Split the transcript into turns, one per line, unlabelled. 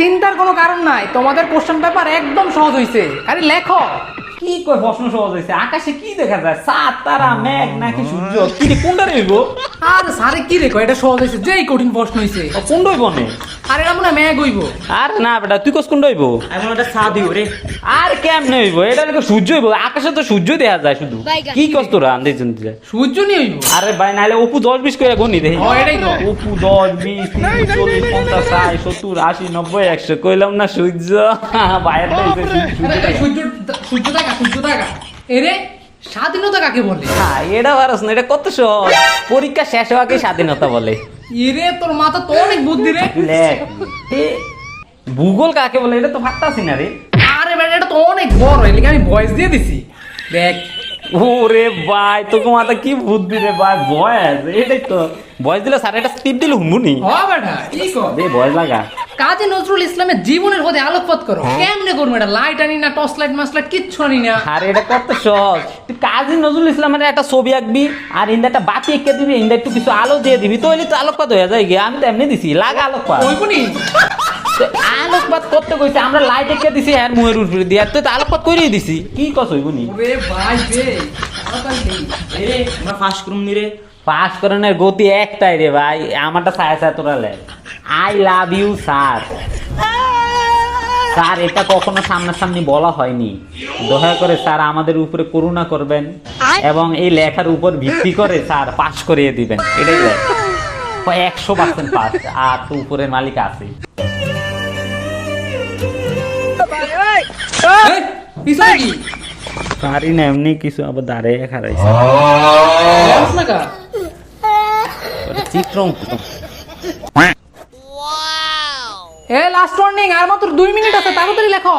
চিন্তার কোনো কারণ নাই, তোমাদের কোশ্চেন পেপার একদম সহজ হইছে। আরে লেখো।
কি কই প্রশ্ন সহজ হইছে? আকাশে কি দেখা যায়? চাঁদ, তারা, মেঘ নাকি সূর্য? কি রে কোনটা রইব?
আর স্যারে কি রেখো, এটা সহজ হইছে, যেই কঠিন প্রশ্ন হইছে।
কোন রইব নে?
আর এটা মনে হয় ম্যাগ হইব।
আর না বেটা, তুই কস কোন রইব?
আমি ওটা চাঁদ হইব রে।
আর কেমনে হইব? এটা নাকি সূর্য হইব? আকাশে তো সূর্য দেখা যায় শুধু। কি কস তোরা আন্দাজ জানতে?
সূর্য নিয়ে হইব।
আরে ভাই নাইলে অপু 10-20 করে গনি দেই।
ও এটাই তো।
অপু 10, 20, 30, 40, 50, 60, 70, 80, 90, 100 কইলাম না সূর্য। বাইরে
আরে সূর্য, সূর্য দেখা, সূর্য দেখা। এরে স্বাধীনতা কাকে বলে?
হ্যাঁ, এটা পারস না, এটা কত সহজ। পরীক্ষা শেষ হওয়াকে স্বাধীনতা বলে।
এরে তোর মাথা তো অনেক বুদ্ধি রে।
লেখ। এ, ভূগোল কাকে বলে এটা তো ভাবতাছি না রে।
আরে বেটা এটা তো অনেক বড়, এলিকে আমি ভয়েস দিয়ে দিছি। দেখ
ওরে ভাই তোকে মাথা কি বুদ্ধি রে ভাই, বয়স এটাই তো বয়স দিলে স্যার এটা স্পিড দিলে হুমুনি
হ বেটা কি কর।
দে বয়স লাগা।
কাজী নজরুল ইসলামের জীবনের হতে আলোকপাত করো। কেমনে করবো এটা? লাইট আনি না, টর্চ লাইট মাসলাইট কিচ্ছু আনি না।
আরে এটা কত সহজ। তুই কাজী নজরুল ইসলামের একটা ছবি আঁকবি আর ইন্দা একটা বাতি এঁকে দিবি, ইন্দা একটু কিছু আলো দিয়ে দিবি, তো তো আলোকপাত হয়ে যায় গিয়ে। আমি তো এমনি দিছি লাগা আলোকপাত।
ওইবনি
তো আলোকপাত করতে কইছে, আমরা লাইট এঁকে দিছি আর মুহের উপরে দিয়ে, তুই তো আলোকপাত করিয়ে দিছি। কি কস হইবনি?
ওরে ভাই রে তাড়াতাড়ি দেই।
এই রে আমরা ফার্স্ট করুম নি রে।
পাস করানোর গতি একটাই রে ভাই, আমারটা ছায়া ছায়া তোরা লেখ। I love you sir. Sir এটা কখনো সামনাসামনি বলা হয়নি, দয়া করে স্যার আমাদের উপরে করুণা করবেন এবং এই লেখার উপর ভিত্তি করে স্যার পাস করিয়ে দিবেন। এটাই লেখ 100% পাস, আর তো উপরের মালিক আছে।
এই পিছনে কি?
পারি না এমনি কিছু, আবার দাঁড়িয়ে খারাইছে
জানিস না কা?
চিত্র
এ লাস্ট ওয়ার্নিং, আর মাত্র 2 মিনিট আছে, তাড়াতাড়ি লেখো।